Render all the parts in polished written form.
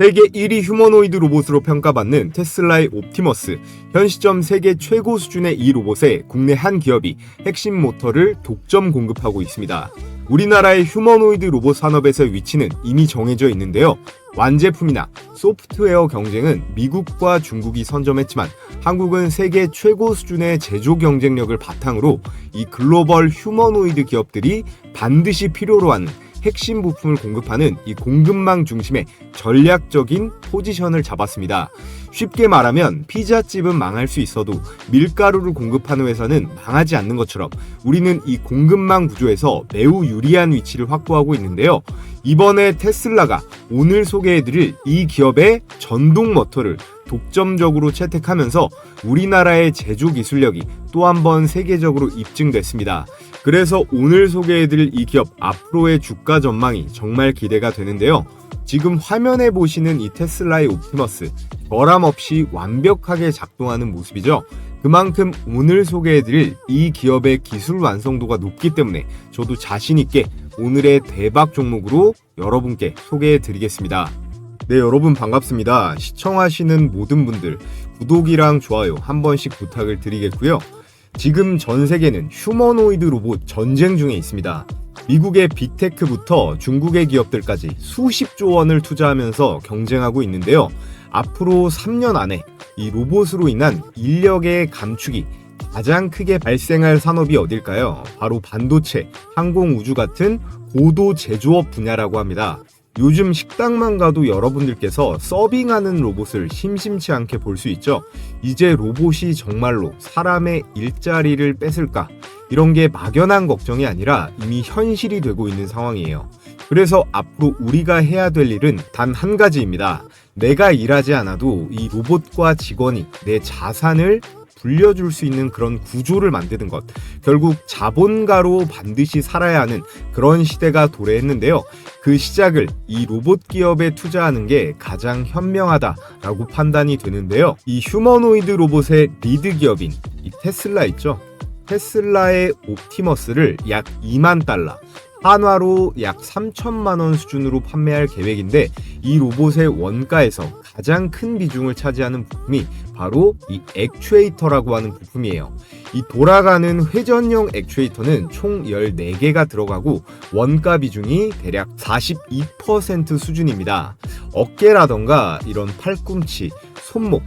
세계 1위 휴머노이드 로봇으로 평가받는 테슬라의 옵티머스. 현 시점 세계 최고 수준의 이 로봇에 국내 한 기업이 핵심 모터를 독점 공급하고 있습니다. 우리나라의 휴머노이드 로봇 산업에서의 위치는 이미 정해져 있는데요. 완제품이나 소프트웨어 경쟁은 미국과 중국이 선점했지만 한국은 세계 최고 수준의 제조 경쟁력을 바탕으로 이 글로벌 휴머노이드 기업들이 반드시 필요로 하는 핵심 부품을 공급하는 이 공급망 중심의 전략적인 포지션을 잡았습니다. 쉽게 말하면 피자집은 망할 수 있어도 밀가루를 공급하는 회사는 망하지 않는 것처럼 우리는 이 공급망 구조에서 매우 유리한 위치를 확보하고 있는데요. 이번에 테슬라가 오늘 소개해드릴 이 기업의 전동 모터를 독점적으로 채택하면서 우리나라의 제조 기술력이 또 한 번 세계적으로 입증됐습니다. 그래서 오늘 소개해드릴 이 기업 앞으로의 주가 전망이 정말 기대가 되는데요. 지금 화면에 보시는 이 테슬라의 옵티머스, 결함 없이 완벽하게 작동하는 모습이죠. 그만큼 오늘 소개해드릴 이 기업의 기술 완성도가 높기 때문에 저도 자신있게 오늘의 대박 종목으로 여러분께 소개해드리겠습니다. 네, 여러분 반갑습니다. 시청하시는 모든 분들 구독이랑 좋아요 한 번씩 부탁을 드리겠고요. 지금 전 세계는 휴머노이드 로봇 전쟁 중에 있습니다. 미국의 빅테크부터 중국의 기업들까지 수십조 원을 투자하면서 경쟁하고 있는데요. 앞으로 3년 안에 이 로봇으로 인한 인력의 감축이 가장 크게 발생할 산업이 어딜까요? 바로 반도체, 항공우주 같은 고도 제조업 분야라고 합니다. 요즘 식당만 가도 여러분들께서 서빙하는 로봇을 심심치 않게 볼 수 있죠. 이제 로봇이 정말로 사람의 일자리를 뺏을까? 이런 게 막연한 걱정이 아니라 이미 현실이 되고 있는 상황이에요. 그래서 앞으로 우리가 해야 될 일은 단 한 가지입니다. 내가 일하지 않아도 이 로봇과 직원이 내 자산을 불려줄 수 있는 그런 구조를 만드는 것. 결국 자본가로 반드시 살아야 하는 그런 시대가 도래했는데요. 그 시작을 이 로봇 기업에 투자하는 게 가장 현명하다라고 판단이 되는데요. 이 휴머노이드 로봇의 리드 기업인 이 테슬라 있죠. 테슬라의 옵티머스를 약 2만 달러, 한화로 약 3천만 원 수준으로 판매할 계획인데 이 로봇의 원가에서 가장 큰 비중을 차지하는 부품이 바로 이 액추에이터라고 하는 부품이에요. 이 돌아가는 회전형 액추에이터는 총 14개가 들어가고 원가 비중이 대략 42% 수준입니다. 어깨라던가 이런 팔꿈치, 손목,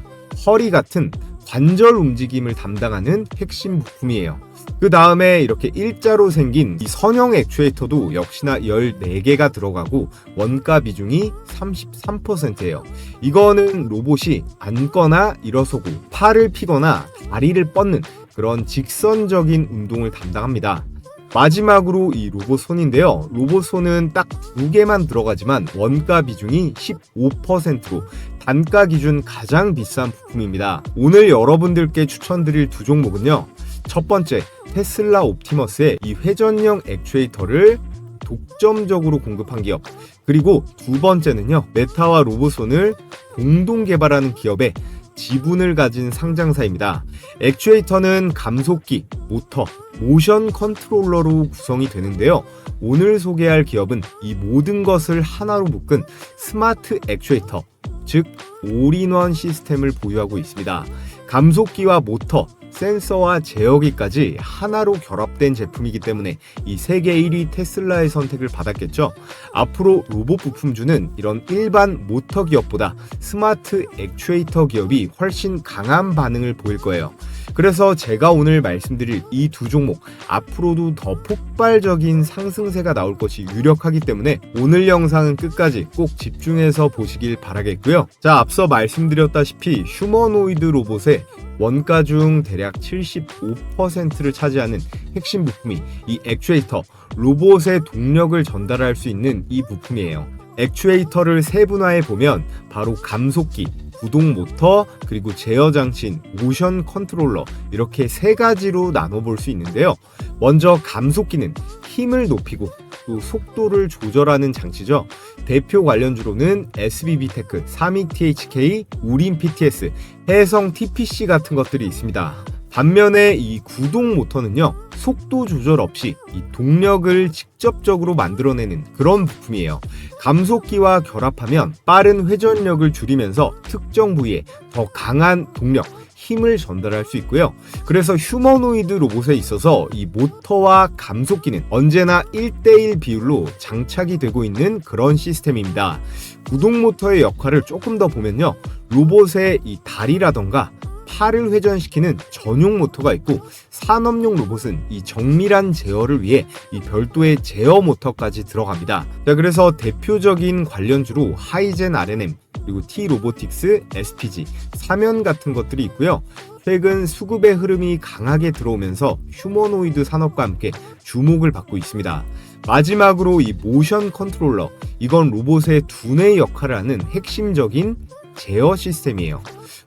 허리 같은 관절 움직임을 담당하는 핵심 부품이에요. 그 다음에 이렇게 일자로 생긴 이 선형 액추에이터도 역시나 14개가 들어가고 원가 비중이 33%예요. 이거는 로봇이 앉거나 일어서고 팔을 피거나 다리를 뻗는 그런 직선적인 운동을 담당합니다. 마지막으로 이 로봇 손인데요. 로봇 손은 딱 2개만 들어가지만 원가 비중이 15%로 단가 기준 가장 비싼 부품입니다. 오늘 여러분들께 추천드릴 두 종목은요. 첫 번째, 테슬라 옵티머스의 이 회전형 액추에이터를 독점적으로 공급한 기업. 그리고 두 번째는요. 메타와 로봇손을 공동 개발하는 기업의 지분을 가진 상장사입니다. 액추에이터는 감속기, 모터, 모션 컨트롤러로 구성이 되는데요. 오늘 소개할 기업은 이 모든 것을 하나로 묶은 스마트 액추에이터, 즉 올인원 시스템을 보유하고 있습니다. 감속기와 모터, 센서와 제어기까지 하나로 결합된 제품이기 때문에 이 세계 1위 테슬라의 선택을 받았겠죠. 앞으로 로봇 부품주는 이런 일반 모터 기업보다 스마트 액추에이터 기업이 훨씬 강한 반응을 보일 거예요. 그래서 제가 오늘 말씀드릴 이 두 종목 앞으로도 더 폭발적인 상승세가 나올 것이 유력하기 때문에 오늘 영상은 끝까지 꼭 집중해서 보시길 바라겠고요. 자, 앞서 말씀드렸다시피 휴머노이드 로봇의 원가 중 대략 75%를 차지하는 핵심 부품이 이 액추에이터, 로봇의 동력을 전달할 수 있는 이 부품이에요. 액추에이터를 세분화해 보면 바로 감속기, 구동 모터, 그리고 제어 장치인 모션 컨트롤러, 이렇게 세 가지로 나눠볼 수 있는데요. 먼저 감속기는 힘을 높이고 또 속도를 조절하는 장치죠. 대표 관련주로는 SBB테크, 삼익THK, 우림PTS, 해성 TPC 같은 것들이 있습니다. 반면에 이 구동 모터는요, 속도 조절 없이 이 동력을 직접적으로 만들어내는 그런 부품이에요. 감속기와 결합하면 빠른 회전력을 줄이면서 특정 부위에 더 강한 동력, 힘을 전달할 수 있고요. 그래서 휴머노이드 로봇에 있어서 이 모터와 감속기는 언제나 1대1 비율로 장착이 되고 있는 그런 시스템입니다. 구동 모터의 역할을 조금 더 보면요, 로봇의 이 다리라던가 팔을 회전시키는 전용 모터가 있고, 산업용 로봇은 이 정밀한 제어를 위해 이 별도의 제어 모터까지 들어갑니다. 자, 그래서 대표적인 관련주로 하이젠 R&M, 그리고 T 로보틱스, SPG, 사면 같은 것들이 있고요. 최근 수급의 흐름이 강하게 들어오면서 휴머노이드 산업과 함께 주목을 받고 있습니다. 마지막으로 이 모션 컨트롤러, 이건 로봇의 두뇌 역할을 하는 핵심적인 제어 시스템이에요.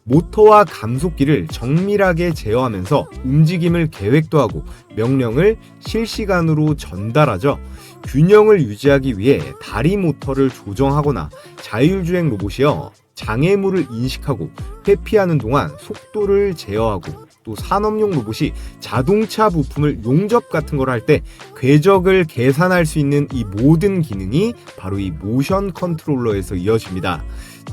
모터와 감속기를 정밀하게 제어하면서 움직임을 계획도 하고 명령을 실시간으로 전달하죠. 균형을 유지하기 위해 다리 모터를 조정하거나 자율주행 로봇이요, 장애물을 인식하고 회피하는 동안 속도를 제어하고, 또 산업용 로봇이 자동차 부품을 용접 같은 걸 할 때 궤적을 계산할 수 있는 이 모든 기능이 바로 이 모션 컨트롤러에서 이어집니다.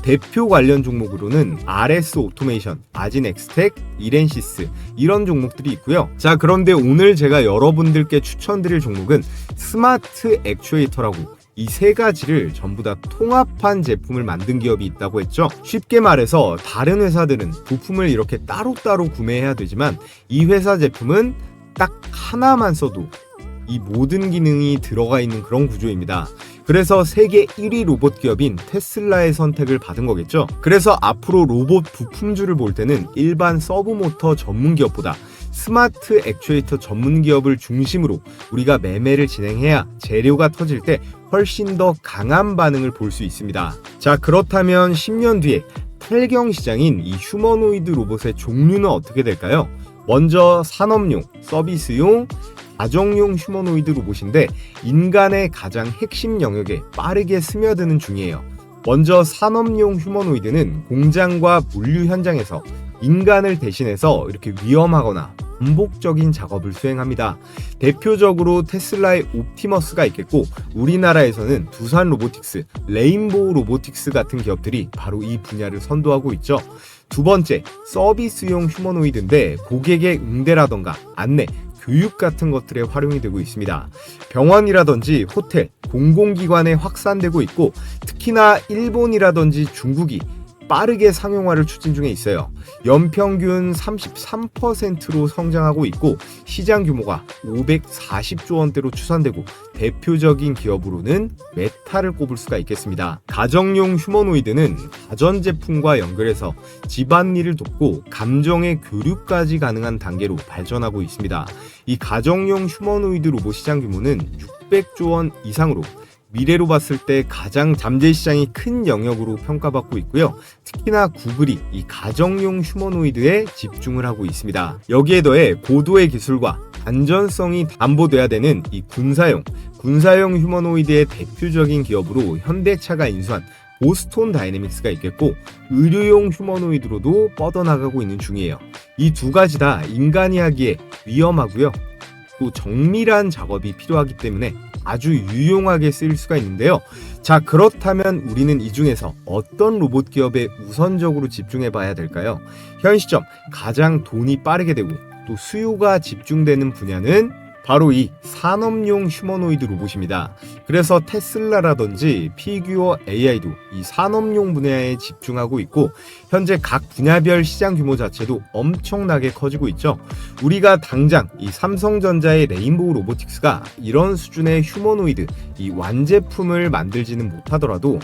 대표 관련 종목으로는 RS 오토메이션, 아진엑스텍, 이렌시스, 이런 종목들이 있고요. 자, 그런데 오늘 제가 여러분들께 추천드릴 종목은 스마트 액추에이터라고, 이 세 가지를 전부 다 통합한 제품을 만든 기업이 있다고 했죠. 쉽게 말해서 다른 회사들은 부품을 이렇게 따로따로 구매해야 되지만 이 회사 제품은 딱 하나만 써도 이 모든 기능이 들어가 있는 그런 구조입니다. 그래서 세계 1위 로봇 기업인 테슬라의 선택을 받은 거겠죠. 그래서 앞으로 로봇 부품주를 볼 때는 일반 서브모터 전문 기업보다 스마트 액추에이터 전문 기업을 중심으로 우리가 매매를 진행해야 재료가 터질 때 훨씬 더 강한 반응을 볼 수 있습니다. 자, 그렇다면 10년 뒤에 탈경 시장인 이 휴머노이드 로봇의 종류는 어떻게 될까요? 먼저 산업용, 서비스용, 가정용 휴머노이드 로봇인데 인간의 가장 핵심 영역에 빠르게 스며드는 중이에요. 먼저 산업용 휴머노이드는 공장과 물류 현장에서 인간을 대신해서 이렇게 위험하거나 반복적인 작업을 수행합니다. 대표적으로 테슬라의 옵티머스가 있겠고, 우리나라에서는 두산 로보틱스, 레인보우 로보틱스 같은 기업들이 바로 이 분야를 선도하고 있죠. 두 번째, 서비스용 휴머노이드인데 고객의 응대라던가 안내, 교육 같은 것들에 활용이 되고 있습니다. 병원이라든지 호텔, 공공기관에 확산되고 있고, 특히나 일본이라든지 중국이 빠르게 상용화를 추진 중에 있어요. 연평균 33%로 성장하고 있고 시장 규모가 540조 원대로 추산되고, 대표적인 기업으로는 메타를 꼽을 수가 있겠습니다. 가정용 휴머노이드는 가전제품과 연결해서 집안일을 돕고 감정의 교류까지 가능한 단계로 발전하고 있습니다. 이 가정용 휴머노이드 로봇 시장 규모는 600조 원 이상으로 미래로 봤을 때 가장 잠재 시장이 큰 영역으로 평가받고 있고요. 특히나 구글이 이 가정용 휴머노이드에 집중을 하고 있습니다. 여기에 더해 고도의 기술과 안전성이 담보돼야 되는 이 군사용 휴머노이드의 대표적인 기업으로 현대차가 인수한 보스톤 다이내믹스가 있겠고, 의료용 휴머노이드로도 뻗어나가고 있는 중이에요. 이 두 가지 다 인간이 하기에 위험하고요, 또 정밀한 작업이 필요하기 때문에 아주 유용하게 쓰일 수가 있는데요. 자, 그렇다면 우리는 이 중에서 어떤 로봇 기업에 우선적으로 집중해 봐야 될까요? 현 시점 가장 돈이 빠르게 되고 또 수요가 집중되는 분야는 바로 이 산업용 휴머노이드 로봇입니다. 그래서 테슬라라든지 피규어 AI도 이 산업용 분야에 집중하고 있고, 현재 각 분야별 시장 규모 자체도 엄청나게 커지고 있죠. 우리가 당장 이 삼성전자의 레인보우 로보틱스가 이런 수준의 휴머노이드 이 완제품을 만들지는 못하더라도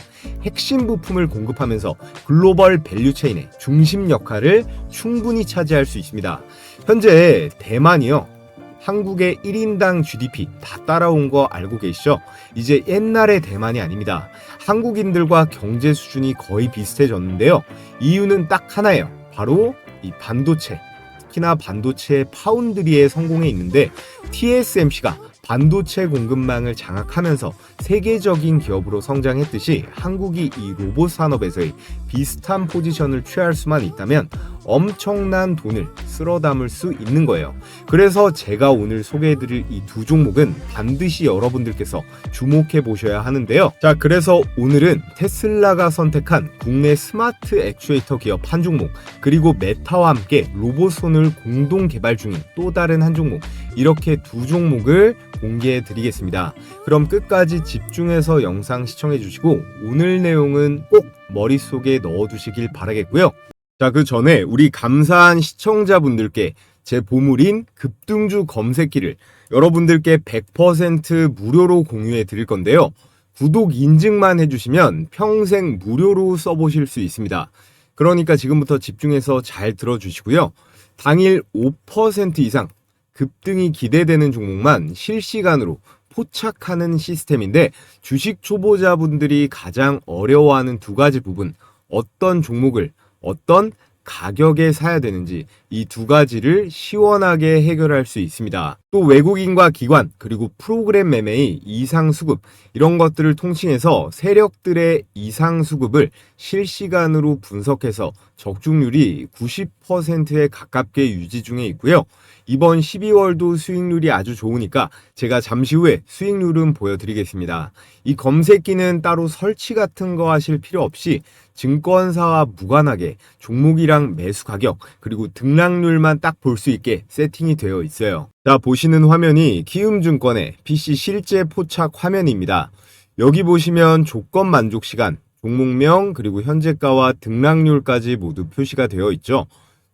핵심 부품을 공급하면서 글로벌 밸류체인의 중심 역할을 충분히 차지할 수 있습니다. 현재 대만이요, 한국의 1인당 GDP 다 따라온 거 알고 계시죠? 이제 옛날의 대만이 아닙니다. 한국인들과 경제 수준이 거의 비슷해졌는데요. 이유는 딱 하나예요. 바로 이 반도체, 특히나 반도체 파운드리의 성공에 있는데, TSMC가 반도체 공급망을 장악하면서 세계적인 기업으로 성장했듯이 한국이 이 로봇 산업에서의 비슷한 포지션을 취할 수만 있다면 엄청난 돈을 쓸어 담을 수 있는 거예요. 그래서 제가 오늘 소개해드릴 이 두 종목은 반드시 여러분들께서 주목해 보셔야 하는데요. 자, 그래서 오늘은 테슬라가 선택한 국내 스마트 액추에이터 기업 한 종목, 그리고 메타와 함께 로봇손을 공동 개발 중인 또 다른 한 종목, 이렇게 두 종목을 공개해 드리겠습니다. 그럼 끝까지 집중해서 영상 시청해 주시고 오늘 내용은 꼭 머릿속에 넣어 두시길 바라겠고요. 자, 그 전에 우리 감사한 시청자분들께 제 보물인 급등주 검색기를 여러분들께 100% 무료로 공유해 드릴 건데요. 구독 인증만 해주시면 평생 무료로 써보실 수 있습니다. 그러니까 지금부터 집중해서 잘 들어주시고요. 당일 5% 이상 급등이 기대되는 종목만 실시간으로 포착하는 시스템인데, 주식 초보자분들이 가장 어려워하는 두 가지 부분, 어떤 종목을 어떤 가격에 사야 되는지, 이 두 가지를 시원하게 해결할 수 있습니다. 또 외국인과 기관, 그리고 프로그램 매매의 이상 수급, 이런 것들을 통칭해서 세력들의 이상 수급을 실시간으로 분석해서 적중률이 90%에 가깝게 유지 중에 있고요. 이번 12월도 수익률이 아주 좋으니까 제가 잠시 후에 수익률은 보여드리겠습니다. 이 검색기는 따로 설치 같은 거 하실 필요 없이 증권사와 무관하게 종목이랑 매수 가격, 그리고 등락률만 딱 볼 수 있게 세팅이 되어 있어요. 자, 보시는 화면이 키움증권의 PC 실제 포착 화면입니다. 여기 보시면 조건 만족 시간, 종목명, 그리고 현재가와 등락률까지 모두 표시가 되어 있죠.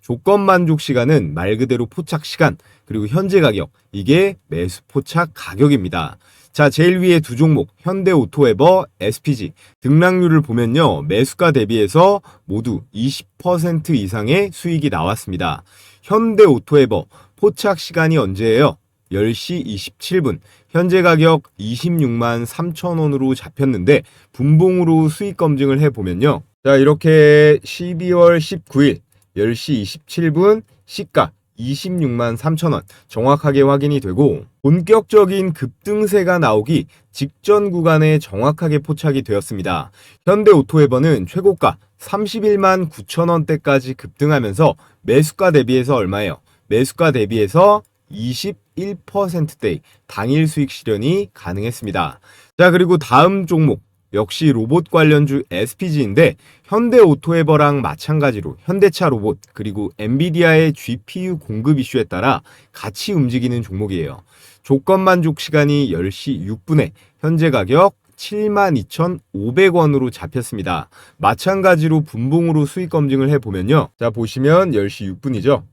조건 만족 시간은 말 그대로 포착 시간, 그리고 현재 가격, 이게 매수 포착 가격입니다. 자, 제일 위에 두 종목, 현대오토에버, SPG, 등락률을 보면요, 매수가 대비해서 모두 20% 이상의 수익이 나왔습니다. 현대오토에버 포착 시간이 언제예요? 10시 27분, 현재 가격 26만 3천 원으로 잡혔는데 분봉으로 수익 검증을 해보면요, 자, 이렇게 12월 19일 10시 27분 시가 26만 3천 원 정확하게 확인이 되고, 본격적인 급등세가 나오기 직전 구간에 정확하게 포착이 되었습니다. 현대오토에버는 최고가 31만 9천 원대까지 급등하면서 매수가 대비해서 얼마예요? 매수가 대비해서 21%대 당일 수익 실현이 가능했습니다. 자, 그리고 다음 종목 역시 로봇 관련주 SPG인데, 현대오토에버랑 마찬가지로 현대차 로봇, 그리고 엔비디아의 GPU 공급 이슈에 따라 같이 움직이는 종목이에요. 조건 만족 시간이 10시 6분에 현재 가격 72,500원으로 잡혔습니다. 마찬가지로 분봉으로 수익 검증을 해보면요, 자, 보시면 10시 6분이죠.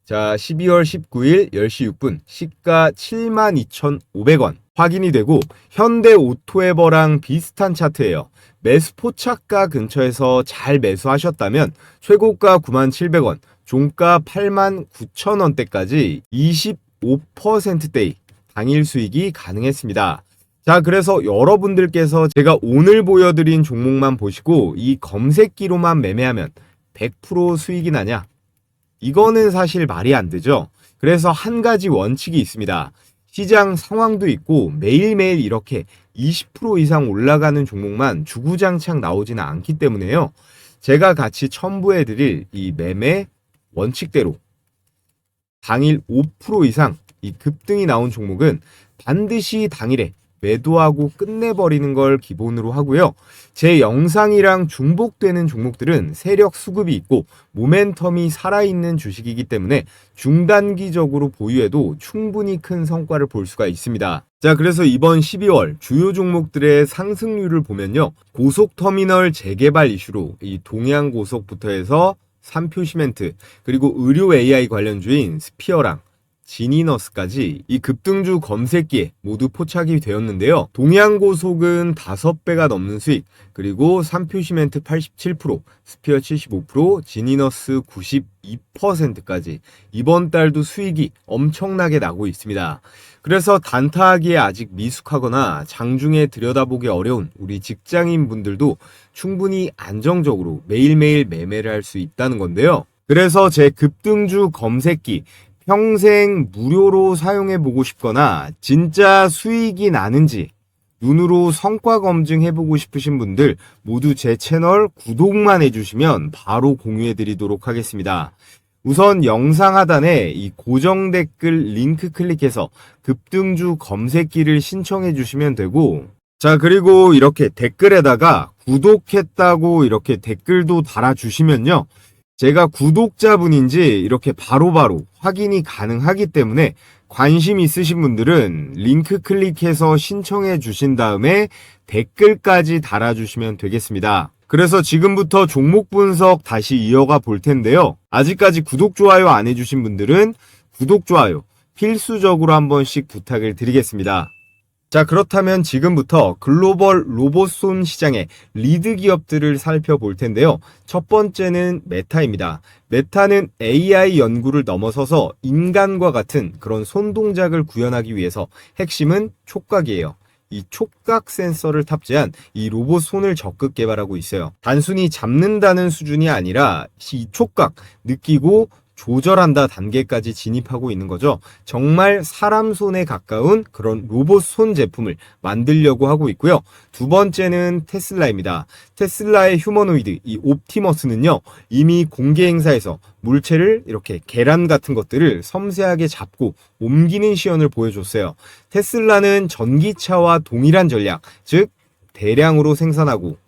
자, 12월 19일 10시 6분 시가 72,500원 확인이 되고, 현대오토에버랑 비슷한 차트예요. 매수 포착가 근처에서 잘 매수하셨다면 최고가 97,000원, 종가 89,000원대까지 25%대의 당일 수익이 가능했습니다. 자, 그래서 여러분들께서 제가 오늘 보여드린 종목만 보시고 이 검색기로만 매매하면 100% 수익이 나냐? 이거는 사실 말이 안 되죠. 그래서 한 가지 원칙이 있습니다. 시장 상황도 있고 매일매일 이렇게 20% 이상 올라가는 종목만 주구장창 나오지는 않기 때문에요. 제가 같이 첨부해드릴 이 매매 원칙대로 당일 5% 이상 이 급등이 나온 종목은 반드시 당일에 매도하고 끝내버리는 걸 기본으로 하고요. 제 영상이랑 중복되는 종목들은 세력 수급이 있고 모멘텀이 살아있는 주식이기 때문에 중단기적으로 보유해도 충분히 큰 성과를 볼 수가 있습니다. 자, 그래서 이번 12월 주요 종목들의 상승률을 보면요, 고속터미널 재개발 이슈로 이 동양고속부터 해서 삼표시멘트, 그리고 의료 AI 관련주인 스피어랑 지니너스까지 이 급등주 검색기에 모두 포착이 되었는데요. 동양고속은 5배가 넘는 수익, 그리고 삼표시멘트 87%, 스피어 75%, 지니너스 92%까지 이번 달도 수익이 엄청나게 나고 있습니다. 그래서 단타하기에 아직 미숙하거나 장중에 들여다보기 어려운 우리 직장인 분들도 충분히 안정적으로 매일매일 매매를 할 수 있다는 건데요. 그래서 제 급등주 검색기 평생 무료로 사용해 보고 싶거나 진짜 수익이 나는지 눈으로 성과 검증해 보고 싶으신 분들 모두 제 채널 구독만 해주시면 바로 공유해 드리도록 하겠습니다. 우선 영상 하단에 이 고정 댓글 링크 클릭해서 급등주 검색기를 신청해 주시면 되고, 자, 그리고 이렇게 댓글에다가 구독했다고 이렇게 댓글도 달아주시면요, 제가 구독자분인지 이렇게 바로바로 확인이 가능하기 때문에 관심 있으신 분들은 링크 클릭해서 신청해 주신 다음에 댓글까지 달아주시면 되겠습니다. 그래서 지금부터 종목 분석 다시 이어가 볼 텐데요. 아직까지 구독, 좋아요 안 해주신 분들은 구독, 좋아요 필수적으로 한 번씩 부탁을 드리겠습니다. 자, 그렇다면 지금부터 글로벌 로봇손 시장의 리드 기업들을 살펴볼 텐데요. 첫 번째는 메타입니다. 메타는 AI 연구를 넘어서서 인간과 같은 그런 손 동작을 구현하기 위해서 핵심은 촉각이에요. 이 촉각 센서를 탑재한 이 로봇 손을 적극 개발하고 있어요. 단순히 잡는다는 수준이 아니라 이 촉각, 느끼고 조절한다 단계까지 진입하고 있는 거죠. 정말 사람 손에 가까운 그런 로봇 손 제품을 만들려고 하고 있고요. 두 번째는 테슬라입니다. 테슬라의 휴머노이드, 이 옵티머스는요, 이미 공개 행사에서 물체를 이렇게 계란 같은 것들을 섬세하게 잡고 옮기는 시연을 보여줬어요. 테슬라는 전기차와 동일한 전략, 즉 대량으로 생산하고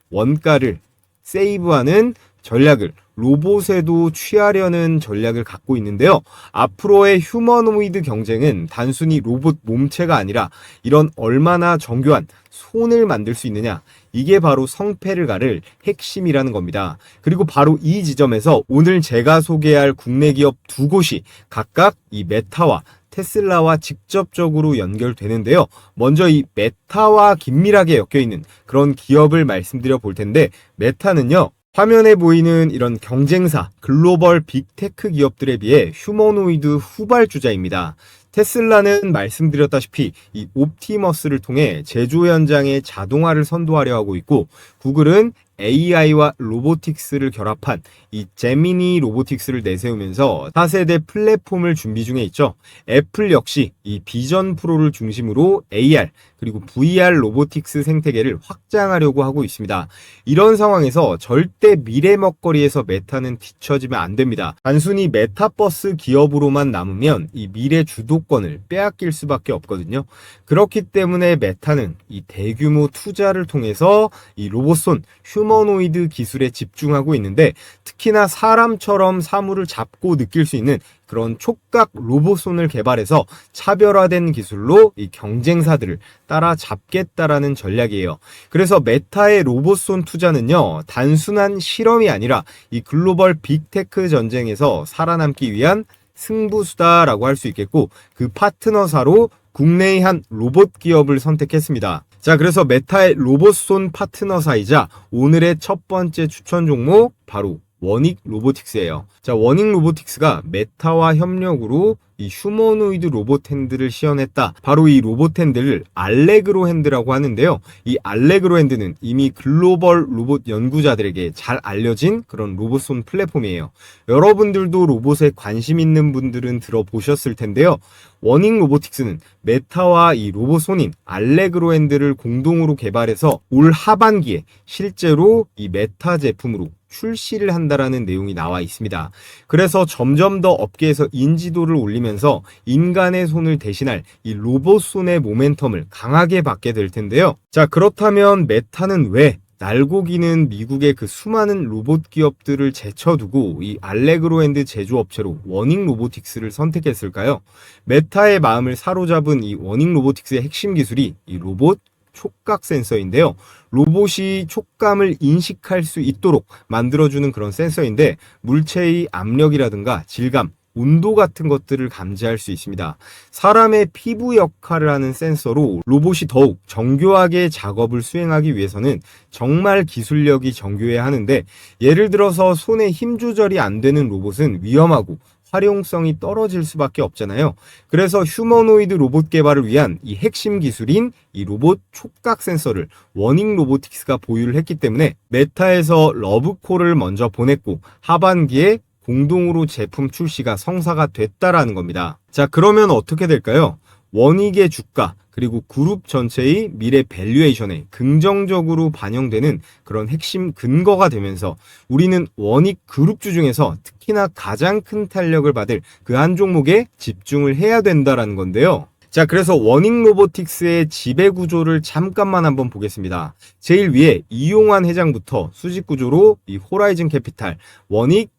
원가를 세이브하는 전략을 로봇에도 취하려는 전략을 갖고 있는데요. 앞으로의 휴머노이드 경쟁은 단순히 로봇 몸체가 아니라 이런 얼마나 정교한 손을 만들 수 있느냐, 이게 바로 성패를 가를 핵심이라는 겁니다. 그리고 바로 이 지점에서 오늘 제가 소개할 국내 기업 두 곳이 각각 이 메타와 테슬라와 직접적으로 연결되는데요. 먼저 이 메타와 긴밀하게 엮여있는 그런 기업을 말씀드려 볼 텐데, 메타는요, 화면에 보이는 이런 경쟁사, 글로벌 빅테크 기업들에 비해 휴머노이드 후발주자입니다. 테슬라는 말씀드렸다시피 이 옵티머스를 통해 제조 현장에 자동화를 선도하려 하고 있고, 구글은 AI와 로보틱스를 결합한 이 제미니 로보틱스를 내세우면서 4세대 플랫폼을 준비 중에 있죠. 애플 역시 이 비전 프로를 중심으로 AR 그리고 VR 로보틱스 생태계를 확장하려고 하고 있습니다. 이런 상황에서 절대 미래 먹거리에서 메타는 뒤처지면 안 됩니다. 단순히 메타버스 기업으로만 남으면 이 미래 주도권을 빼앗길 수밖에 없거든요. 그렇기 때문에 메타는 이 대규모 투자를 통해서 이 로봇손, 휴머노이드 기술에 집중하고 있는데, 특히나 사람처럼 사물을 잡고 느낄 수 있는 그런 촉각 로봇손을 개발해서 차별화된 기술로 이 경쟁사들을 따라잡겠다라는 전략이에요. 그래서 메타의 로봇손 투자는요, 단순한 실험이 아니라 이 글로벌 빅테크 전쟁에서 살아남기 위한 승부수다라고 할 수 있겠고, 그 파트너사로 국내의 한 로봇 기업을 선택했습니다. 자, 그래서 메타의 로봇손 파트너사이자 오늘의 첫 번째 추천 종목 바로 워닉 로보틱스예요. 자, 워닉 로보틱스가 메타와 협력으로 이 휴머노이드 로봇 핸드를 시연했다. 바로 이 로봇 핸드를 알레그로 핸드라고 하는데요. 이 알레그로 핸드는 이미 글로벌 로봇 연구자들에게 잘 알려진 그런 로봇손 플랫폼이에요. 여러분들도 로봇에 관심 있는 분들은 들어보셨을 텐데요. 워닉 로보틱스는 메타와 이 로봇손인 알레그로 핸드를 공동으로 개발해서 올 하반기에 실제로 이 메타 제품으로 출시를 한다라는 내용이 나와 있습니다. 그래서 점점 더 업계에서 인지도를 올리면서 인간의 손을 대신할 이 로봇 손의 모멘텀을 강하게 받게 될 텐데요. 자, 그렇다면 메타는 왜 날고 기는 미국의 그 수많은 로봇 기업들을 제쳐두고 이 알레그로 핸드 제조업체로 워닉 로보틱스를 선택했을까요? 메타의 마음을 사로잡은 이 워닉 로보틱스의 핵심 기술이 이 로봇 촉각 센서인데요. 로봇이 촉감을 인식할 수 있도록 만들어주는 그런 센서인데, 물체의 압력이라든가 질감, 온도 같은 것들을 감지할 수 있습니다. 사람의 피부 역할을 하는 센서로 로봇이 더욱 정교하게 작업을 수행하기 위해서는 정말 기술력이 정교해야 하는데, 예를 들어서 손에 힘 조절이 안 되는 로봇은 위험하고 활용성이 떨어질 수밖에 없잖아요. 그래서 휴머노이드 로봇 개발을 위한 이 핵심 기술인 이 로봇 촉각 센서를 워닉 로보틱스가 보유를 했기 때문에 메타에서 러브콜을 먼저 보냈고, 하반기에 공동으로 제품 출시가 성사가 됐다라는 겁니다. 자, 그러면 어떻게 될까요? 워닉의 주가, 그리고 그룹 전체의 미래 밸류에이션에 긍정적으로 반영되는 그런 핵심 근거가 되면서 우리는 원익 그룹주 중에서 특히나 가장 큰 탄력을 받을 그 한 종목에 집중을 해야 된다라는 건데요. 자, 그래서 원익 로보틱스의 지배 구조를 잠깐만 한번 보겠습니다. 제일 위에 이용환 회장부터 수직 구조로 이 호라이즌 캐피탈, 원익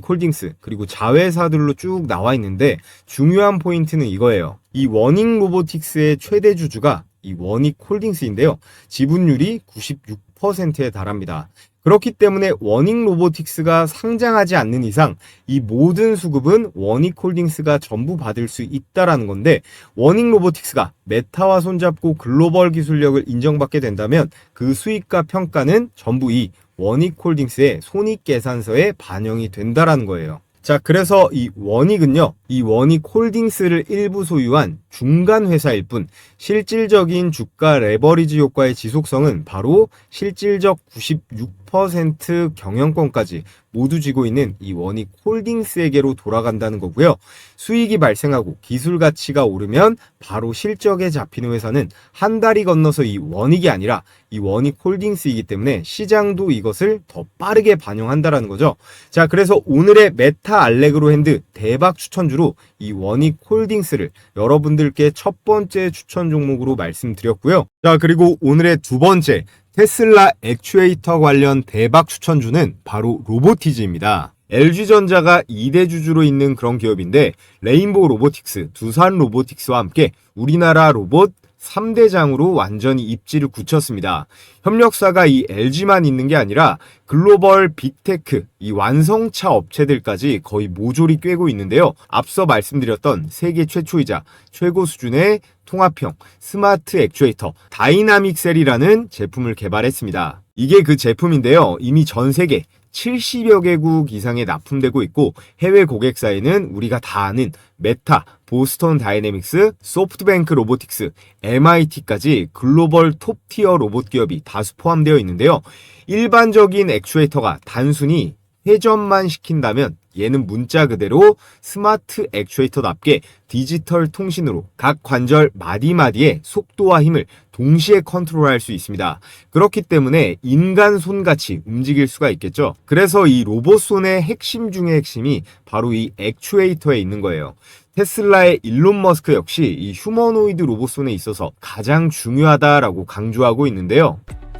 홀딩스, 그리고 자회사들로 쭉 나와 있는데 중요한 포인트는 이거예요. 이 원익 로보틱스의 최대 주주가 이 원익 홀딩스인데요. 지분율이 96%에 달합니다. 그렇기 때문에 원익 로보틱스가 상장하지 않는 이상 이 모든 수급은 원익 홀딩스가 전부 받을 수 있다라는 건데, 원익 로보틱스가 메타와 손잡고 글로벌 기술력을 인정받게 된다면 그 수익과 평가는 전부 이 원익 홀딩스의 손익계산서에 반영이 된다라는 거예요. 자, 그래서 이 원익은요, 이 원익 홀딩스를 일부 소유한 중간 회사일 뿐 실질적인 주가 레버리지 효과의 지속성은 바로 실질적 96% 경영권까지 모두 쥐고 있는 이 원익 홀딩스에게로 돌아간다는 거고요. 수익이 발생하고 기술 가치가 오르면 바로 실적에 잡히는 회사는 한 달이 건너서 이 원익이 아니라 이 원익 홀딩스이기 때문에 시장도 이것을 더 빠르게 반영한다라는 거죠. 자, 그래서 오늘의 메타 알레그로 핸드 대박 추천주로 이 원익 홀딩스를 여러분들께 첫 번째 추천 종목으로 말씀드렸고요. 자, 그리고 오늘의 두 번째 테슬라 액추에이터 관련 대박 추천주는 바로 로보티즈입니다. LG전자가 2대 주주로 있는 그런 기업인데 레인보우 로보틱스, 두산 로보틱스와 함께 우리나라 로봇 3대장으로 완전히 입지를 굳혔습니다. 협력사가 이 LG만 있는 게 아니라 글로벌 빅테크, 이 완성차 업체들까지 거의 모조리 꿰고 있는데요. 앞서 말씀드렸던 세계 최초이자 최고 수준의 통합형 스마트 액추에이터 다이나믹 셀이라는 제품을 개발했습니다. 이게 그 제품인데요. 이미 전 세계 70여 개국 이상에 납품되고 있고 해외 고객사에는 우리가 다 아는 메타, 보스턴 다이내믹스, 소프트뱅크 로보틱스, MIT까지 글로벌 톱티어 로봇 기업이 다수 포함되어 있는데요. 일반적인 액추에이터가 단순히 회전만 시킨다면 얘는 문자 그대로 스마트 액추에이터답게 디지털 통신으로 각 관절 마디마디의 속도와 힘을 동시에 컨트롤할 수 있습니다. 그렇기 때문에 인간 손같이 움직일 수가 있겠죠. 그래서 이 로봇 손의 핵심 중의 핵심이 바로 이 액추에이터에 있는 거예요. 테슬라의 일론 머스크 역시 이 휴머노이드 로봇 손에 있어서 가장 중요하다라고 강조하고 있는데요.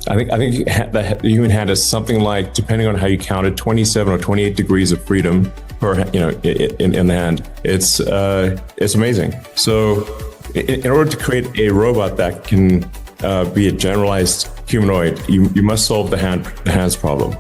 I think the human hand is something like, depending on how you count it, 27 or 28 degrees of freedom per, in the hand. It's amazing. So, in order to create a robot that can be a generalized humanoid, you must solve the hands problem.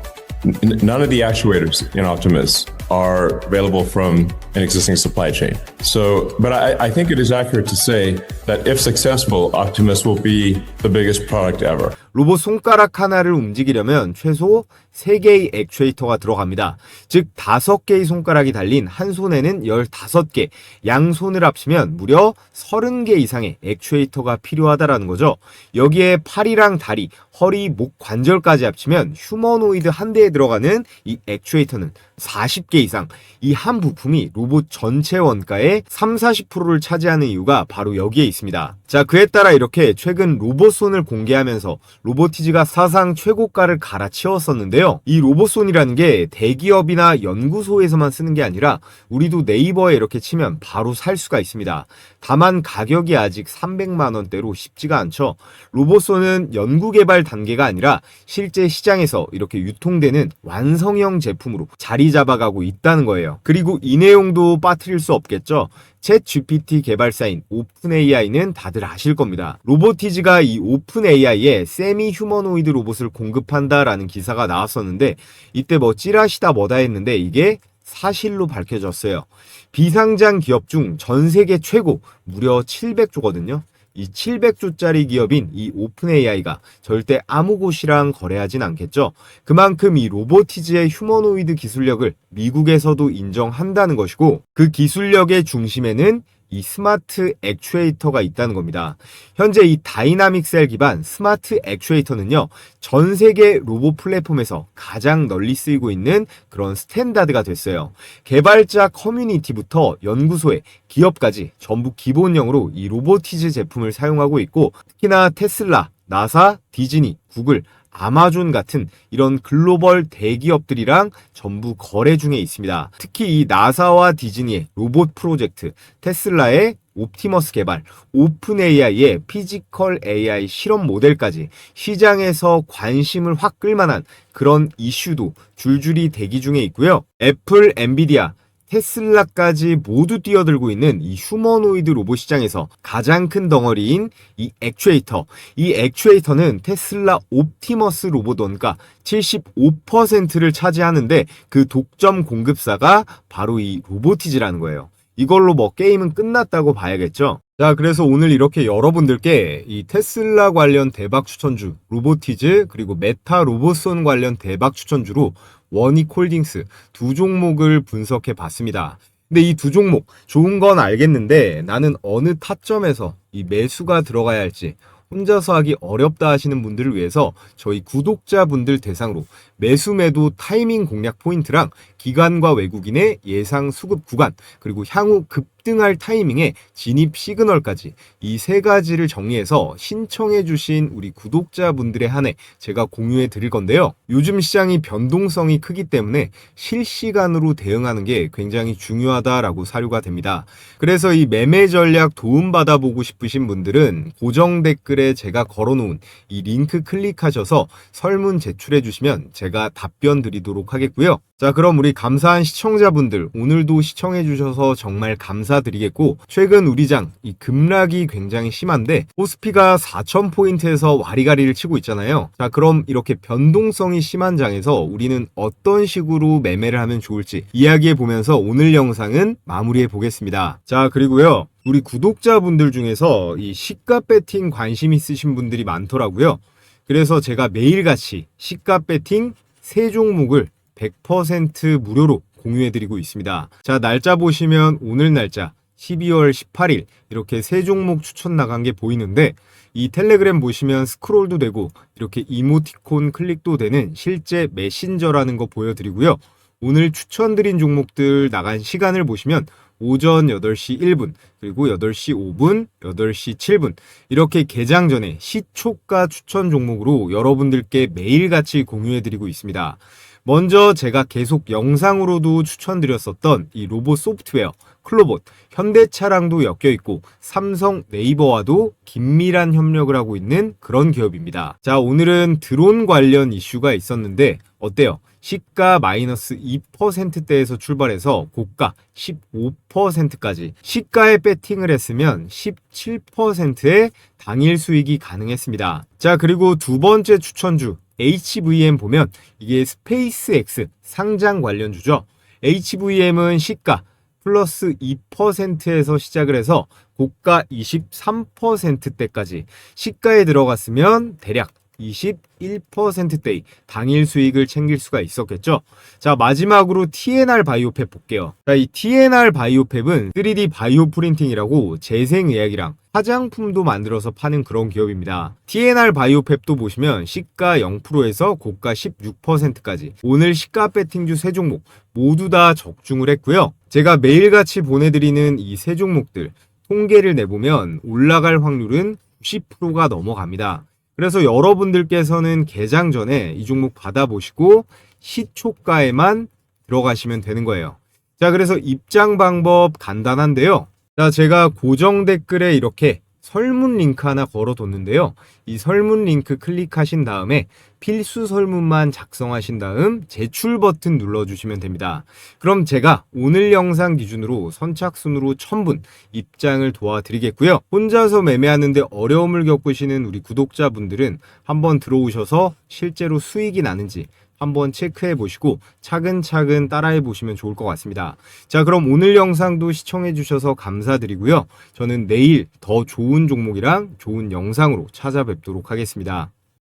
None of the actuators in Optimus are available from an existing supply chain. So, but I think it is accurate to say that if successful, Optimus will be the biggest product ever. 로봇 손가락 하나를 움직이려면 최소 3개의 액추에이터가 들어갑니다. 즉 5개의 손가락이 달린 한 손에는 15개, 양손을 합치면 무려 30개 이상의 액추에이터가 필요하다라는 거죠. 여기에 팔이랑 다리, 허리, 목 관절까지 합치면 휴머노이드 한 대에 들어가는 이 액추에이터는 40개 이상. 이 한 부품이 로봇 전체 원가의 30-40%를 차지하는 이유가 바로 여기에 있습니다. 자, 그에 따라 이렇게 최근 로봇손을 공개하면서 로보티즈가 사상 최고가를 갈아치웠었는데요. 이 로봇손이라는 게 대기업이나 연구소에서만 쓰는 게 아니라 우리도 네이버에 이렇게 치면 바로 살 수가 있습니다. 다만 가격이 아직 300만 원대로 쉽지가 않죠. 로봇손은 연구개발 단계가 아니라 실제 시장에서 이렇게 유통되는 완성형 제품으로 자리 잡아가고 있다는 거예요. 그리고 이 내용도 빠뜨릴 수 없겠죠. 챗 GPT 개발사인 오픈 AI는 다들 아실 겁니다. 로보티즈가 이 오픈 AI에 세미 휴머노이드 로봇을 공급한다라는 기사가 나왔었는데 이때 뭐 찌라시다 뭐다 했는데 이게 사실로 밝혀졌어요. 비상장 기업 중 전 세계 최고 무려 700조거든요. 이 700조짜리 기업인 이 오픈 AI가 절대 아무 곳이랑 거래하진 않겠죠. 그만큼 이 로보티즈의 휴머노이드 기술력을 미국에서도 인정한다는 것이고 그 기술력의 중심에는 이 스마트 액추에이터가 있다는 겁니다. 현재 이 다이나믹 셀 기반 스마트 액추에이터는요, 전 세계 로봇 플랫폼에서 가장 널리 쓰이고 있는 그런 스탠다드가 됐어요. 개발자 커뮤니티부터 연구소에 기업까지 전부 기본형으로 이 로보티즈 제품을 사용하고 있고, 특히나 테슬라, 나사, 디즈니, 구글, 아마존 같은 이런 글로벌 대기업들이랑 전부 거래 중에 있습니다. 특히 이 나사와 디즈니의 로봇 프로젝트, 테슬라의 옵티머스 개발, 오픈 AI의 피지컬 AI 실험 모델까지 시장에서 관심을 확 끌만한 그런 이슈도 줄줄이 대기 중에 있고요. 애플, 엔비디아, 테슬라까지 모두 뛰어들고 있는 이 휴머노이드 로봇 시장에서 가장 큰 덩어리인 이 액추에이터. 이 액추에이터는 테슬라 옵티머스 로봇 원가 75%를 차지하는데 그 독점 공급사가 바로 이 로보티즈라는 거예요. 이걸로 뭐 게임은 끝났다고 봐야겠죠. 자, 그래서 오늘 이렇게 여러분들께 이 테슬라 관련 대박 추천주, 로보티즈, 그리고 메타 로봇손 관련 대박 추천주로 원익홀딩스 두 종목을 분석해 봤습니다. 근데 이 두 종목 좋은 건 알겠는데 나는 어느 타점에서 이 매수가 들어가야 할지 혼자서 하기 어렵다 하시는 분들을 위해서 저희 구독자분들 대상으로 매수 매도 타이밍 공략 포인트랑 기관과 외국인의 예상 수급 구간, 그리고 향후 급등할 타이밍에 진입 시그널까지 이 세 가지를 정리해서 신청해 주신 우리 구독자분들에 한해 제가 공유해 드릴 건데요. 요즘 시장이 변동성이 크기 때문에 실시간으로 대응하는 게 굉장히 중요하다라고 사료가 됩니다. 그래서 이 매매 전략 도움받아 보고 싶으신 분들은 고정 댓글에 제가 걸어놓은 이 링크 클릭하셔서 설문 제출해 주시면 제가 답변 드리도록 하겠고요. 자, 그럼 우리 감사한 시청자분들 오늘도 시청해 주셔서 정말 감사드리겠고, 최근 우리장 이 급락이 굉장히 심한데 코스피가 4,000포인트에서 와리가리를 치고 있잖아요. 자, 그럼 이렇게 변동성이 심한 장에서 우리는 어떤 식으로 매매를 하면 좋을지 이야기해 보면서 오늘 영상은 마무리해 보겠습니다. 자, 그리고요, 우리 구독자분들 중에서 이 시가 배팅 관심 있으신 분들이 많더라고요. 그래서 제가 매일같이 시가 배팅 3종목을 100% 무료로 공유해드리고 있습니다. 자, 날짜 보시면 오늘 날짜 12월 18일 이렇게 3종목 추천 나간 게 보이는데, 이 텔레그램 보시면 스크롤도 되고 이렇게 이모티콘 클릭도 되는 실제 메신저라는 거 보여드리고요. 오늘 추천드린 종목들 나간 시간을 보시면 오전 8시 1분, 그리고 8시 5분, 8시 7분 이렇게 개장 전에 시초가 추천 종목으로 여러분들께 매일같이 공유해드리고 있습니다. 먼저 제가 계속 영상으로도 추천드렸었던 이 로봇 소프트웨어 클로봇, 현대차랑도 엮여있고 삼성 네이버와도 긴밀한 협력을 하고 있는 그런 기업입니다. 자, 오늘은 드론 관련 이슈가 있었는데 어때요? 시가 마이너스 2%대에서 출발해서 고가 15%까지 시가에 배팅을 했으면 17%의 당일 수익이 가능했습니다. 자, 그리고 두 번째 추천주 HVM 보면 이게 스페이스X 상장 관련주죠. HVM은 시가 플러스 2%에서 시작을 해서 고가 23%대까지 시가에 들어갔으면 대략 21%대의 당일 수익을 챙길 수가 있었겠죠. 자, 마지막으로 TNR 바이오팹 볼게요. 자, 이 TNR 바이오팹은 3D 바이오 프린팅이라고 재생의학이랑 화장품도 만들어서 파는 그런 기업입니다. TNR 바이오팹도 보시면 시가 0%에서 고가 16%까지 오늘 시가 배팅주 3종목 모두 다 적중을 했고요. 제가 매일같이 보내드리는 이 3종목들 통계를 내보면 올라갈 확률은 90%가 넘어갑니다. 그래서 여러분들께서는 개장 전에 이 종목 받아보시고 시초가에만 들어가시면 되는 거예요. 자, 그래서 입장 방법 간단한데요. 자, 제가 고정 댓글에 이렇게 설문 링크 하나 걸어뒀는데요. 이 설문 링크 클릭하신 다음에 필수 설문만 작성하신 다음 제출 버튼 눌러주시면 됩니다. 그럼 제가 오늘 영상 기준으로 선착순으로 1000분 입장을 도와드리겠고요. 혼자서 매매하는데 어려움을 겪으시는 우리 구독자분들은 한번 들어오셔서 실제로 수익이 나는지 한번 체크해 보시고 차근차근 따라해 보시면 좋을 것 같습니다. 자, 그럼 오늘 영상도 시청해 주셔서 감사드리고요. 저는 내일 더 좋은 종목이랑 좋은 영상으로 찾아뵙도록 하겠습니다.